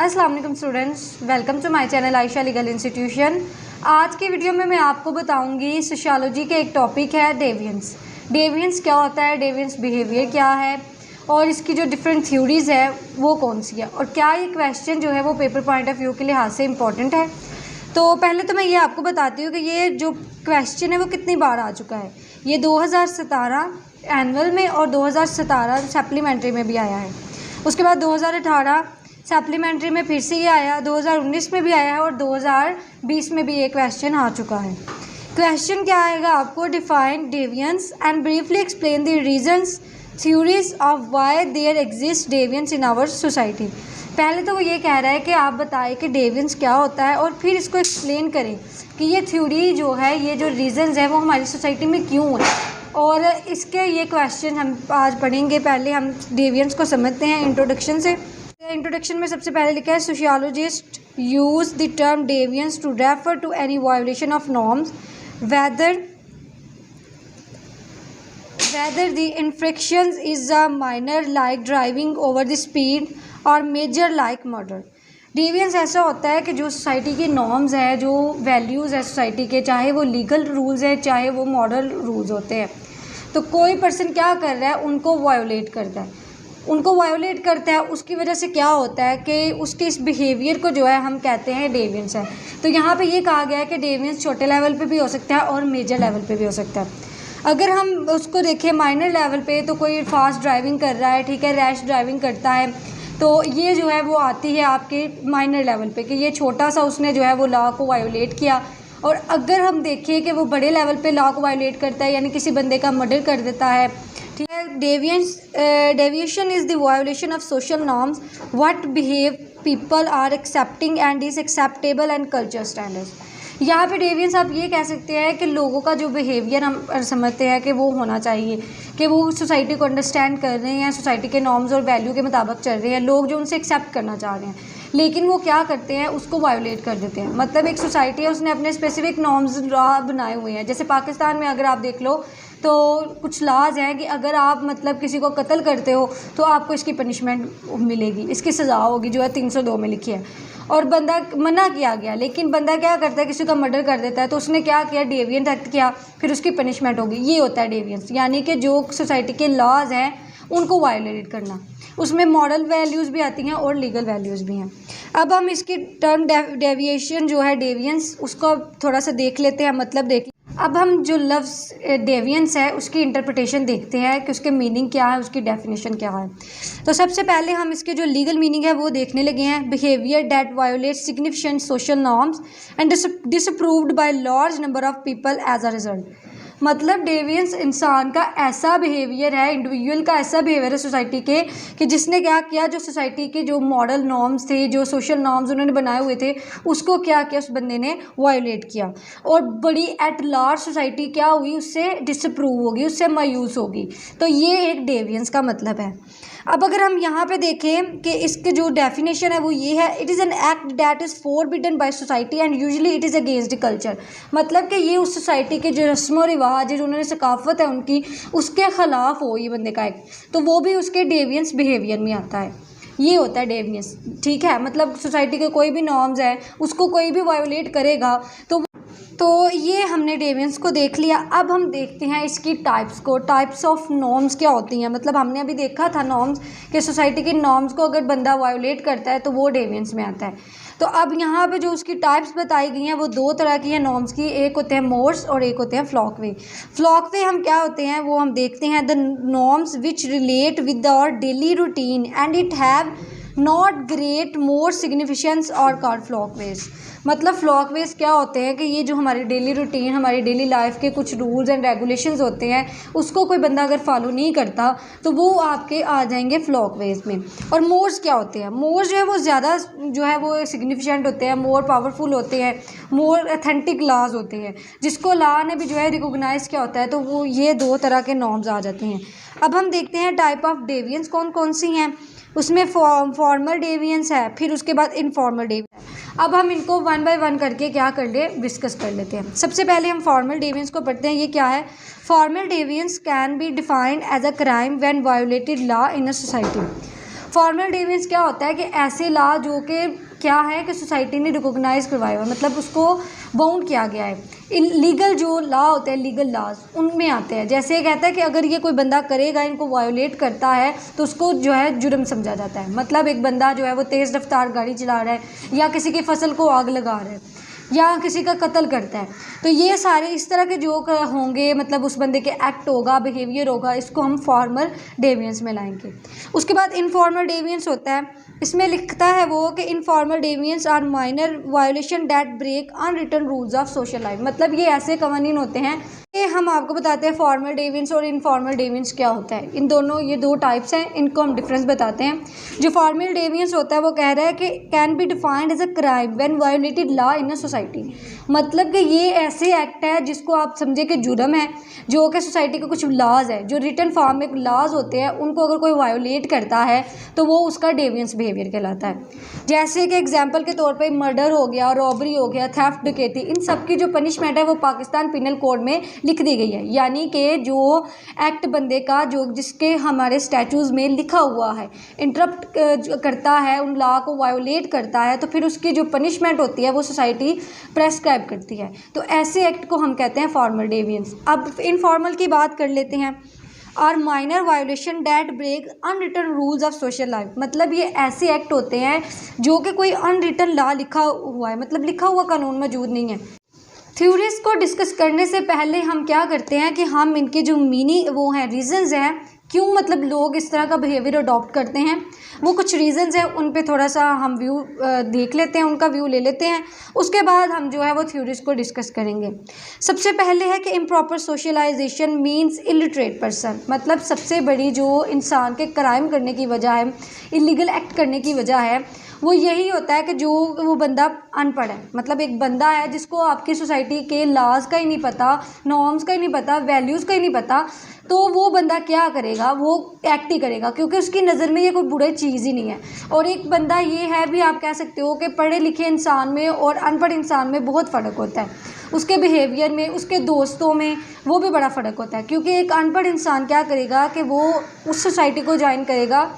अस्सलाम वालेकुम students, welcome to my channel Ayesha legal institution. आज की वीडियो में मैं आपको बताऊंगी सोशियोलॉजी के एक टॉपिक है डेविएंस। डेविएंस क्या होता है, डेविएंस बिहेवियर क्या है और इसकी जो डिफरेंट थ्योरीज़ है वो कौन सी है और क्या ये क्वेश्चन जो है वो पेपर पॉइंट ऑफ व्यू के लिहाज से इम्पॉर्टेंट है। तो पहले तो मैं ये आपको बताती हूँ कि ये जो क्वेश्चन है वो कितनी बार आ चुका है। ये 2017 एनुअल में और 2017 सप्लीमेंट्री में भी आया है। उसके बाद 2018 सप्लीमेंट्री में फिर से ये आया, 2019 में भी आया है और 2020 में भी ये क्वेश्चन आ चुका है। क्वेश्चन क्या आएगा आपको, define deviance and briefly explain the reasons theories of why there exist deviance in our society. पहले तो वो ये कह रहा है कि आप बताएं कि डेविएंस क्या होता है और फिर इसको एक्सप्लेन करें कि ये थ्योरी जो है, ये जो रीजंस है वो हमारी सोसाइटी में क्यों है। और इसके ये क्वेश्चन हम आज पढ़ेंगे। पहले हम डेविएंस को समझते हैं इंट्रोडक्शन से। इंट्रोडक्शन में सबसे पहले लिखा है, sociologist use the term deviance to refer to any violation of norms whether the infraction is a minor like driving over the speed और मेजर लाइक मर्डर। डेविएंस ऐसा होता है कि जो सोसाइटी के नॉर्म्स हैं, जो वैल्यूज़ है सोसाइटी के, चाहे वो लीगल रूल्स हैं चाहे वो मॉरल रूल्स होते हैं, तो कोई पर्सन क्या कर रहा है, उनको वायोलेट करता है। उसकी वजह से क्या होता है कि उसके इस बिहेवियर को जो है हम कहते हैं डेविएंस है। तो यहाँ पे ये कहा गया है कि डेविएंस छोटे लेवल पे भी हो सकता है और मेजर लेवल पे भी हो सकता है। अगर हम उसको देखें माइनर लेवल पे, तो कोई फास्ट ड्राइविंग कर रहा है, ठीक है, रैश ड्राइविंग करता है, तो ये जो है वो आती है आपके माइनर लेवल पे कि ये छोटा सा उसने जो है वो लॉ को वायोलेट किया। और अगर हम देखें कि वो बड़े लेवल पे लॉ को वायोलेट करता है, यानी किसी बंदे का मर्डर कर देता है, ठीक है। Deviation is the violation of social norms what behave people are accepting and is acceptable and culture standards. यहाँ पे डेविएंस आप ये कह सकते हैं कि लोगों का जो बिहेवियर हम समझते हैं कि वो होना चाहिए, कि वो सोसाइटी को अंडरस्टैंड कर रहे हैं, सोसाइटी के नॉर्म्स और वैल्यू के मुताबिक चल रहे हैं, लोग जो उनसे एक्सेप्ट करना चाह रहे हैं, लेकिन वो क्या करते हैं, उसको वायोलेट कर देते हैं। मतलब एक सोसाइटी है, उसने अपने स्पेसिफिक नॉर्म्स बनाए हुए हैं। जैसे पाकिस्तान में अगर आप देख लो तो कुछ लॉज हैं कि अगर आप मतलब किसी को कत्ल करते हो तो आपको इसकी पनिशमेंट मिलेगी, इसकी सज़ा होगी, जो है 302 में लिखी है। और बंदा मना किया गया, लेकिन बंदा क्या करता है, किसी का मर्डर कर देता है, तो उसने क्या किया, डेविएंट एक्ट किया, फिर उसकी पनिशमेंट होगी। ये होता है डेविएंस, यानी कि जो सोसाइटी के लॉज हैं उनको वायोलेट करना। उसमें मॉरल वैल्यूज़ भी आती हैं और लीगल वैल्यूज़ भी हैं। अब हम इसकी टर्म डेविएशन जो है, डेविएंस, उसको थोड़ा सा देख लेते हैं, मतलब देख। अब हम जो लफ्ज़ डेविएंस है उसकी इंटरप्रिटेशन देखते हैं कि उसके मीनिंग क्या है, उसकी डेफिनेशन क्या है। तो सबसे पहले हम इसके जो लीगल मीनिंग है वो देखने लगे हैं। Behaviour that violate significant social norms and disapproved by large number of people as a result. मतलब डेविएंस इंसान का ऐसा बिहेवियर है, इंडिविजुअल का ऐसा बिहेवियर है सोसाइटी के, कि जिसने क्या किया, जो सोसाइटी के जो मॉरल नॉर्म्स थे, जो सोशल नॉर्म्स उन्होंने बनाए हुए थे, उसको क्या किया, उस बंदे ने वायोलेट किया। और बड़ी एट लार्ज सोसाइटी क्या हुई, उससे डिसअप्रूव होगी, उससे मायूस होगी। तो ये एक डेविएंस का मतलब है। अब अगर हम यहाँ पे देखें कि इसके जो डेफिनेशन है वो ये है, it is an act that is forbidden by society and usually it is against the culture. मतलब कि ये उस सोसाइटी के जो रस्म व रिवाज है, जो उन्होंने सकाफत है उनकी, उसके ख़िलाफ़ हो ये बंदे का एक्ट, तो वो भी उसके डेविएंस बिहेवियर में आता है। ये होता है डेविएंस, ठीक है। मतलब सोसाइटी के कोई भी नॉर्म्स है उसको कोई भी वायोलेट करेगा तो ये हमने डेविएंस को देख लिया। अब हम देखते हैं इसकी टाइप्स को। टाइप्स ऑफ नॉर्म्स क्या होती हैं, मतलब हमने अभी देखा था नॉर्म्स कि सोसाइटी की नॉर्म्स को अगर बंदा वायोलेट करता है तो वो डेविएंस में आता है। तो अब यहाँ पे जो उसकी टाइप्स बताई गई हैं वो दो तरह की हैं नॉर्म्स की। एक होते हैं मोर्स और एक होते हैं फ्लॉकवे। फ्लॉकवे हम क्या होते हैं वो हम देखते हैं, the norms which relate with our daily routine and it have not great more significance और कॉल्ड फ्लॉकवेज। मतलब फ्लॉकवेज क्या होते हैं कि ये जो हमारी डेली रूटीन, हमारी डेली लाइफ के कुछ रूल्स एंड रेगुलेशंस होते हैं, उसको कोई बंदा अगर फॉलो नहीं करता तो वो आपके आ जाएंगे फ्लॉकवेज में। और मोर्स क्या होते हैं, मोर्स जो है वो ज़्यादा जो है वो सिग्निफिकेंट होते हैं, मोर पावरफुल होते हैं, मोर अथेंटिक लॉज होते हैं, जिसको लॉ ने भी जो है रिकोगनाइज किया होता है। तो वो ये दो तरह के नॉर्म्स आ जाते हैं। अब हम देखते हैं टाइप ऑफ डेविएंस कौन कौन सी हैं। उसमें फॉर्मल डेविएंस है, फिर उसके बाद इनफॉर्मल डेविएंस। अब हम इनको वन बाय वन करके क्या कर ले डिस्कस कर लेते हैं। सबसे पहले हम फॉर्मल डेविएंस को पढ़ते हैं। ये क्या है? Formal deviance can be defined as a crime when violated law in a society. Formal deviance क्या होता है कि ऐसे लॉ जो कि क्या है कि सोसाइटी ने रिकॉग्नाइज करवाया हुआ, मतलब उसको बाउंड किया गया है। इन लीगल जो लॉ होते हैं, लीगल लॉज, उनमें आते हैं। जैसे ये कहता है कि अगर ये कोई बंदा करेगा, इनको वायोलेट करता है, तो उसको जो है जुर्म समझा जाता है। मतलब एक बंदा जो है वो तेज़ रफ्तार गाड़ी चला रहा है या किसी की फसल को आग लगा रहा है या किसी का कत्ल करता है, तो ये सारे इस तरह के जो होंगे, मतलब उस बंदे के एक्ट होगा, बिहेवियर होगा, इसको हम फॉर्मल डेविएंस में लाएंगे। उसके बाद इनफॉर्मल डेविएंस होता है। इसमें लिखता है वो कि informal deviance are minor violation that break unwritten rules of social life. मतलब ये ऐसे कवानीन होते हैं कि हम आपको बताते हैं फॉर्मल डेविएंस और इनफॉर्मल डेविएंस क्या होता है। इन दोनों, ये दो टाइप्स हैं, इनको हम डिफरेंस बताते हैं। जो फॉर्मल डेविएंस होता है वो कह रहा है कि can be defined as a crime when violated law in a society. मतलब कि ये ऐसे एक्ट है जिसको आप समझे कि जुर्म है, जो कि सोसाइटी के कुछ लॉज है, जो रिटन फॉर्म में लॉज होते हैं, उनको अगर कोई वायोलेट करता है तो वो उसका डेविएंस बिहेवियर कहलाता है। जैसे कि एग्जांपल के तौर पे मर्डर हो गया, रॉबरी हो गया, थेफ्ट, डकैती, इन सब की जो पनिशमेंट है वो पाकिस्तान पिनल कोड में लिख दी गई है। यानी कि जो एक्ट बंदे का जो जिसके हमारे स्टैचूज़ में लिखा हुआ है, इंटरप्ट करता है, उन लॉ को वायोलेट करता है, तो फिर उसकी जो पनिशमेंट होती है वो सोसाइटी प्रेस्क्राइब करती है। तो ऐसे एक्ट को हम कहते हैं फॉर्मल डेविएंस। अब इनफॉर्मल की बात कर लेते हैं। और minor violation that break unwritten rules of social life. मतलब ये ऐसे एक्ट होते हैं जो कि कोई अनरिटन लॉ लिखा हुआ है, मतलब लिखा हुआ कानून मौजूद नहीं है। थ्योरीज को डिस्कस करने से पहले हम क्या करते हैं कि हम इनके जो मीनिंग वो हैं, रीजंस हैं, क्यों मतलब लोग इस तरह का बिहेवियर अडॉप्ट करते हैं, वो कुछ रीजंस हैं, उन पे थोड़ा सा हम व्यू देख लेते हैं, उनका व्यू ले लेते हैं। उसके बाद हम जो है वो थ्योरीज को डिस्कस करेंगे। सबसे पहले है कि improper socialization means illiterate person. मतलब सबसे बड़ी जो इंसान के क्राइम करने की वजह है, इलीगल एक्ट करने की वजह है, वो यही होता है कि जो वो बंदा अनपढ़ है। मतलब एक बंदा है जिसको आपकी सोसाइटी के लॉज का ही नहीं पता, नॉर्म्स का ही नहीं पता, वैल्यूज़ का ही नहीं पता, तो वो बंदा क्या करेगा, वो एक्ट ही करेगा, क्योंकि उसकी नज़र में ये कोई बुरी चीज़ ही नहीं है। और एक बंदा ये है भी, आप कह सकते हो कि पढ़े लिखे इंसान में और अनपढ़ इंसान में बहुत फ़र्क होता है, उसके बिहेवियर में, उसके दोस्तों में, वो भी बड़ा फ़र्क होता है। क्योंकि एक अनपढ़ इंसान क्या करेगा कि वो उस सोसाइटी को ज्वाइन करेगा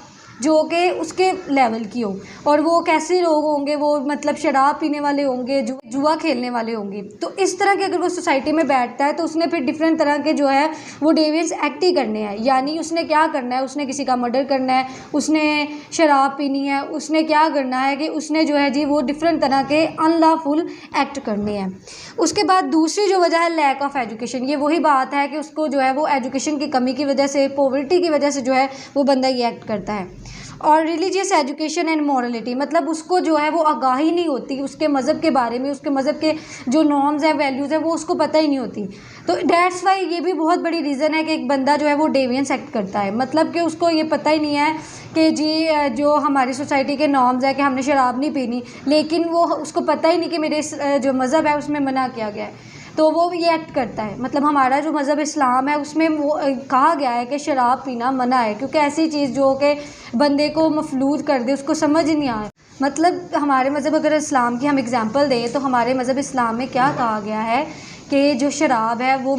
जो कि उसके लेवल की हो, और वो कैसे लोग होंगे, वो मतलब शराब पीने वाले होंगे, जुआ खेलने वाले होंगे। तो इस तरह के अगर वो सोसाइटी में बैठता है तो उसने फिर डिफरेंट तरह के जो है वो डेविएंस एक्ट ही करने हैं। यानी उसने क्या करना है, उसने किसी का मर्डर करना है, उसने शराब पीनी है, उसने क्या करना है कि उसने जो है जी वो डिफरेंट तरह के अनलॉफुल एक्ट करने हैं। उसके बाद दूसरी जो वजह है लैक ऑफ एजुकेशन। ये वही बात है कि उसको जो है वो एजुकेशन की कमी की वजह से, पॉवर्टी की वजह से जो है वो बंदा ये एक्ट करता है। और रिलीजियस एजुकेशन एंड मॉरलिटी, मतलब उसको जो है वो आगाही नहीं होती उसके मज़हब के बारे में, उसके मज़हब के जो नॉर्म्स हैं, वैल्यूज़ हैं, वो उसको पता ही नहीं होती। तो डैट्स वाई ये भी बहुत बड़ी रीज़न है कि एक बंदा जो है वो डेविएंस एक्ट करता है। मतलब कि उसको ये पता ही नहीं है कि जी जो हमारी सोसाइटी के नॉर्म्स है कि हमने शराब नहीं पीनी, लेकिन वो उसको पता ही नहीं कि मेरे जो मज़हब है उसमें मना किया गया है, तो वो ये एक्ट करता है। मतलब हमारा जो मज़हब इस्लाम है उसमें वो कहा गया है कि शराब पीना मना है, क्योंकि ऐसी चीज़ जो कि बंदे को मफलूज कर दे, उसको समझ ही नहीं आए। मतलब हमारे मज़हब, अगर इस्लाम की हम एग्जांपल दें तो हमारे मज़हब इस्लाम में क्या कहा गया है कि जो शराब है वो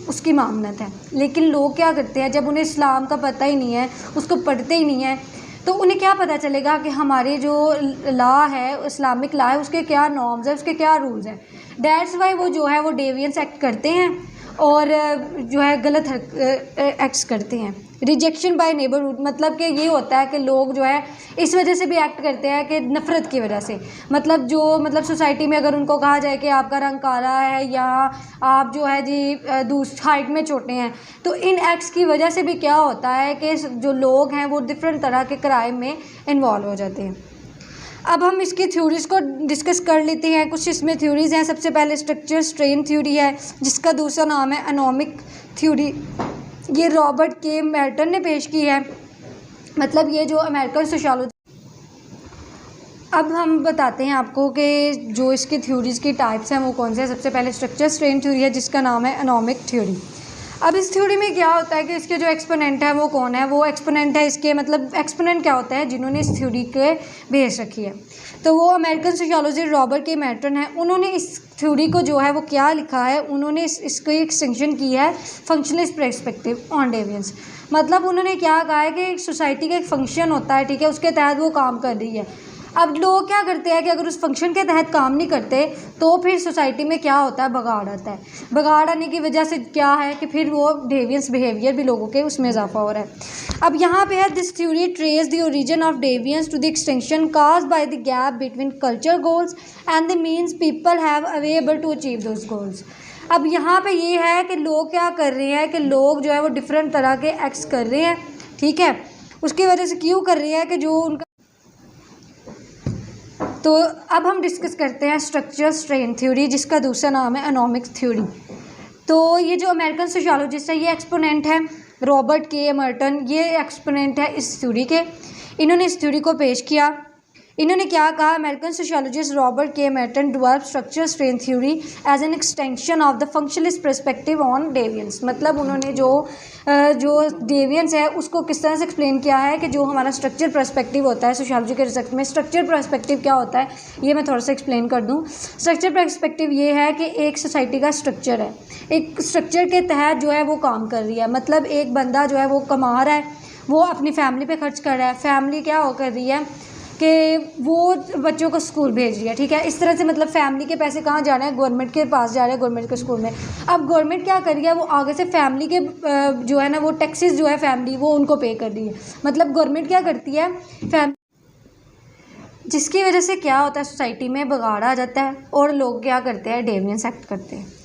उसकी मामनत है। लेकिन लोग क्या करते हैं, जब उन्हें इस्लाम का पता ही नहीं है, उसको पढ़ते ही नहीं है, तो उन्हें क्या पता चलेगा कि हमारे जो लॉ है, इस्लामिक लॉ है, उसके क्या नॉर्म्स है, उसके क्या रूल्स हैं। डैट्स वाई वो जो है वो डेविएंस एक्ट करते हैं और जो है गलत एक्ट्स करते हैं। रिजेक्शन बाय नेबरहुड, मतलब कि ये होता है कि लोग जो है इस वजह से भी एक्ट करते हैं कि नफ़रत की वजह से। मतलब जो मतलब सोसाइटी में अगर उनको कहा जाए कि आपका रंग काला है या आप जो है जी हाइट में छोटे हैं, तो इन एक्ट्स की वजह से भी क्या होता है कि जो लोग हैं वो डिफरेंट तरह के क्राइम में इन्वॉल्व हो जाते हैं। अब हम इसकी थ्योरीज़ को डिस्कस कर लेते हैं। कुछ इसमें थ्योरीज़ हैं। सबसे पहले स्ट्रक्चर स्ट्रेन थ्योरी है, जिसका दूसरा नाम है एनोमिक थ्योरी। ये रॉबर्ट के मेर्टन ने पेश की है। मतलब ये जो अमेरिकन सोशियोलॉजी। अब हम बताते हैं आपको कि जो इसकी थ्योरीज़ की टाइप्स हैं वो कौन से हैं। सबसे पहले स्ट्रक्चर स्ट्रेन थ्योरी है, जिसका नाम है एनोमिक थ्योरी। अब इस थ्योरी में क्या होता है कि इसके जो एक्सपोनेंट है वो कौन है, वो एक्सपोनेंट है इसके, मतलब एक्सपोनेंट क्या होता है, जिन्होंने इस थ्योरी के बेस रखी है, तो वो अमेरिकन सोशियोलॉजिस्ट रॉबर्ट के मेर्टन है। उन्होंने इस थ्योरी को जो है वो क्या लिखा है, उन्होंने इसको एक एक्सटेंशन की है फंक्शनलिस्ट पर्सपेक्टिव ऑन डेविएंस। मतलब उन्होंने क्या कहा है कि सोसाइटी का एक फंक्शन होता है, ठीक है, उसके तहत वो काम कर रही है। अब लोग क्या करते हैं कि अगर उस फंक्शन के तहत काम नहीं करते तो फिर सोसाइटी में क्या होता है, बगाड़ आता है। बगाड़ आने की वजह से क्या है कि फिर वो डेवियंस बिहेवियर भी लोगों के उसमें इजाफा हो रहा है। अब यहाँ पे है, this theory trace the origin of deviance to the extension caused by the gap between culture goals and the means people have available to achieve those goals. अब यहाँ पे ये है कि लोग क्या कर रहे हैं कि लोग जो है वो डिफरेंट तरह के एक्ट्स कर रहे हैं, ठीक है, उसकी वजह से क्यों कर रहे हैं कि जो उनका। तो अब हम डिस्कस करते हैं स्ट्रक्चर स्ट्रेन थ्योरी, जिसका दूसरा नाम है एकोनॉमिक्स थ्योरी। तो ये जो अमेरिकन सोशियोलॉजिस्ट है, ये एक्सपोनेंट है रॉबर्ट के मर्टन, ये एक्सपोनेंट है इस थ्योरी के। इन्होंने इस थ्योरी को पेश किया। इन्होंने क्या कहा, American sociologist Robert K Merton developed structure strain theory as an extension of the functionalist perspective on deviance. मतलब उन्होंने जो डेवियंस है उसको किस तरह से एक्सप्लेन किया है कि जो हमारा स्ट्रक्चर पर्सपेक्टिव होता है सोशियोलॉजी के रिसर्च में। स्ट्रक्चर पर्सपेक्टिव क्या होता है ये मैं थोड़ा सा एक्सप्लेन कर दूं। स्ट्रक्चर पर्सपेक्टिव ये है कि एक सोसाइटी का स्ट्रक्चर है, एक स्ट्रक्चर के तहत जो है वो काम कर रही है। मतलब एक बंदा जो है वो कमा रहा है, वो अपनी फैमिली पे खर्च कर रहा है, फैमिली क्या हो कर रही है कि वो बच्चों को स्कूल भेज रही है, ठीक है। इस तरह से मतलब फैमिली के पैसे कहाँ जा रहे हैं, गवर्नमेंट के पास जा रहे हैं, गवर्नमेंट के स्कूल में। अब गवर्नमेंट क्या कर रही है, वो आगे से फैमिली के जो है ना वो टैक्सेस जो है फैमिली वो उनको पे कर रही है। मतलब गवर्नमेंट क्या करती है जिसकी वजह से क्या होता है, सोसाइटी में बगाड़ आ जाता है और लोग क्या करते हैं, डेवियंस एक्ट करते हैं।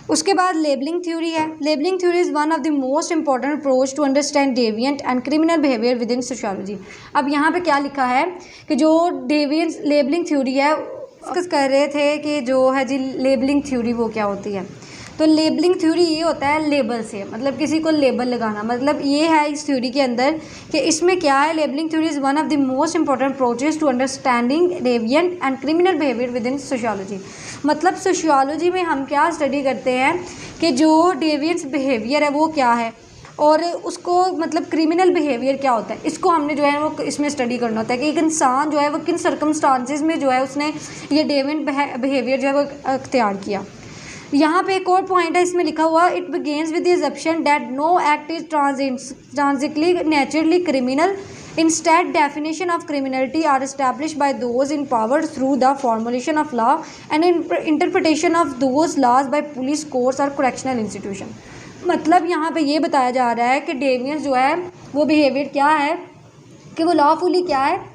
उसके बाद लेबलिंग थ्योरी है। Labelling theory is one of the most important approach to understand deviant and criminal behaviour within sociology. अब यहाँ पे क्या लिखा है कि जो डेविएंस लेबलिंग थ्योरी है, डिस्कस कर रहे थे कि जो है जी लेबलिंग थ्योरी वो क्या होती है। तो लेबलिंग थ्योरी ये होता है लेबल से, मतलब किसी को लेबल लगाना। मतलब ये है इस थ्योरी के अंदर कि इसमें क्या है, labelling theory is one of the most important approaches to understanding deviant and criminal behaviour within sociology. मतलब सोशियोलॉजी में हम क्या स्टडी करते हैं कि जो डेविएंस बिहेवियर है वो क्या है और उसको मतलब क्रिमिनल बिहेवियर क्या होता है, इसको हमने जो है वो इसमें स्टडी करना होता है कि एक इंसान जो है वो किन सर्कमस्टांसेस में जो है उसने ये डेविएंट बिहेवियर जो है वो अख्तियार किया। यहाँ पे एक और पॉइंट है इसमें लिखा हुआ, it begins with the assumption that no act is intrinsically naturally criminal. Instead, definition of criminality are established by those in power through the formulation of law and interpretation of those laws by police, courts or correctional institution। मतलब यहाँ पे ये बताया जा रहा है कि डेविएंस जो है वो बिहेवियर क्या है कि वो लॉफुली क्या है।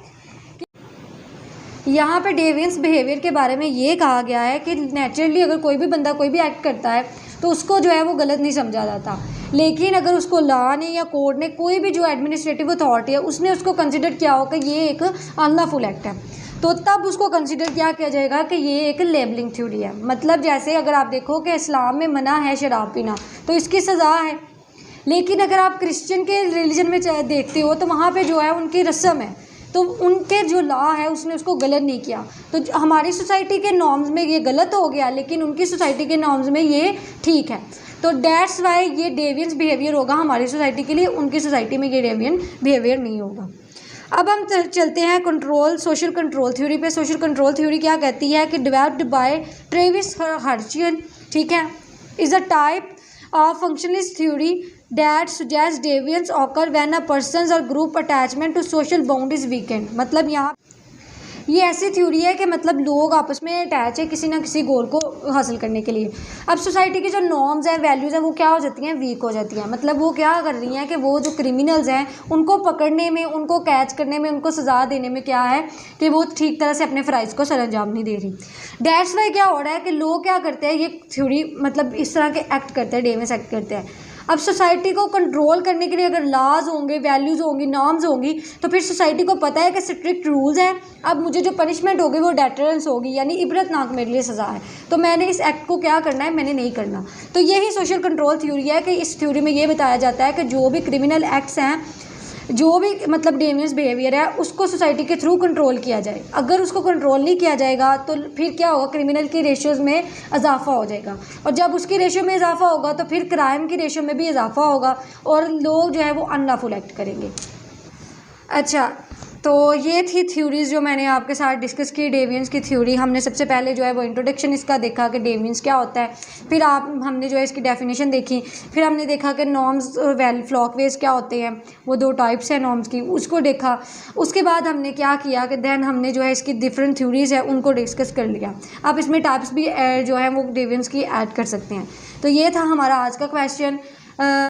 यहाँ पे डेविएंस बिहेवियर के बारे में ये कहा गया है कि नेचुरली अगर कोई भी बंदा कोई भी एक्ट करता है तो उसको जो है वो गलत नहीं समझा जाता, लेकिन अगर उसको लॉ ने या कोर्ट ने कोई भी जो एडमिनिस्ट्रेटिव अथॉरिटी है उसने उसको कंसिडर किया हो कि ये एक अनलॉफुल एक्ट है, तो तब उसको कंसिडर क्या किया जाएगा कि ये एक लेबलिंग थ्योरी है। मतलब जैसे अगर आप देखो कि इस्लाम में मना है शराब पीना तो इसकी सज़ा है, लेकिन अगर आप क्रिश्चियन के रिलीजन में देखते हो तो वहाँ पे जो है उनकी रस्म है, तो उनके जो लॉ है उसने उसको गलत नहीं किया। तो हमारी सोसाइटी के नॉर्म्स में ये गलत हो गया, लेकिन उनकी सोसाइटी के नॉर्म्स में ये ठीक है। तो दैट्स वाई ये डेविएंस बिहेवियर होगा हमारी सोसाइटी के लिए, उनकी सोसाइटी में ये डेविएंट बिहेवियर नहीं होगा। अब हम चलते हैं कंट्रोल सोशल कंट्रोल थ्योरी पे। सोशल कंट्रोल थ्योरी क्या कहती है कि डेवलप्ड बाय ट्रेविस हर्शियल, ठीक है, is a type of functionalist theory that suggests deviance occur when a person's or group attachment to social bond is weakened। मतलब यहाँ ये ऐसी थ्योरी है कि मतलब लोग आपस में अटैच है किसी ना किसी गोल को हासिल करने के लिए। अब सोसाइटी की जो नॉर्म्स हैं वैल्यूज़ हैं वो क्या हो जाती हैं, वीक हो जाती हैं। मतलब वो क्या कर रही हैं कि वो जो क्रिमिनल्स हैं उनको पकड़ने में, उनको कैच करने में, उनको सज़ा देने में क्या है कि वो ठीक तरह से अपने फ़राइज़ को सरअंजाम नहीं दे रही। दैट्स वाई क्या हो रहा है कि लोग क्या करते हैं, ये थ्योरी मतलब इस तरह के एक्ट करते हैं, डेविएंस एक्ट करते हैं। अब सोसाइटी को कंट्रोल करने के लिए अगर लॉज होंगे, वैल्यूज़ होंगी, नॉर्म्स होंगी, तो फिर सोसाइटी को पता है कि स्ट्रिक्ट रूल्स हैं, अब मुझे जो पनिशमेंट होगी वो डेटरेंस होगी, यानी इबरतनाक मेरे लिए सज़ा है, तो मैंने इस एक्ट को क्या करना है, मैंने नहीं करना। तो यही सोशल कंट्रोल थ्योरी है कि इस थ्योरी में ये बताया जाता है कि जो भी क्रिमिनल एक्ट्स हैं, जो भी मतलब डेविएंस बिहेवियर है, उसको सोसाइटी के थ्रू कंट्रोल किया जाए। अगर उसको कंट्रोल नहीं किया जाएगा तो फिर क्या होगा, क्रिमिनल की रेशियोज़ में इजाफा हो जाएगा, और जब उसकी रेशियो में इजाफा होगा तो फिर क्राइम की रेशियो में भी इजाफा होगा और लोग जो है वो अनलॉफुल एक्ट करेंगे। अच्छा, तो ये थी थ्योरीज़ जो मैंने आपके साथ डिस्कस की डेवियंस की थ्योरी। हमने सबसे पहले जो है वो इंट्रोडक्शन इसका देखा कि डेवियंस क्या होता है, फिर हमने जो है इसकी डेफिनेशन देखी, फिर हमने देखा कि नॉर्म्स फ्लॉकवेज क्या होते हैं, वो 2 टाइप्स हैं नॉर्म्स की, उसको देखा। उसके बाद हमने क्या किया कि दैन हमने जो है इसकी डिफरेंट थ्योरीज़ है उनको डिस्कस कर लिया। आप इसमें टाइप्स भी जो है वो डेवियंस की ऐड कर सकते हैं। तो ये था हमारा आज का क्वेश्चन।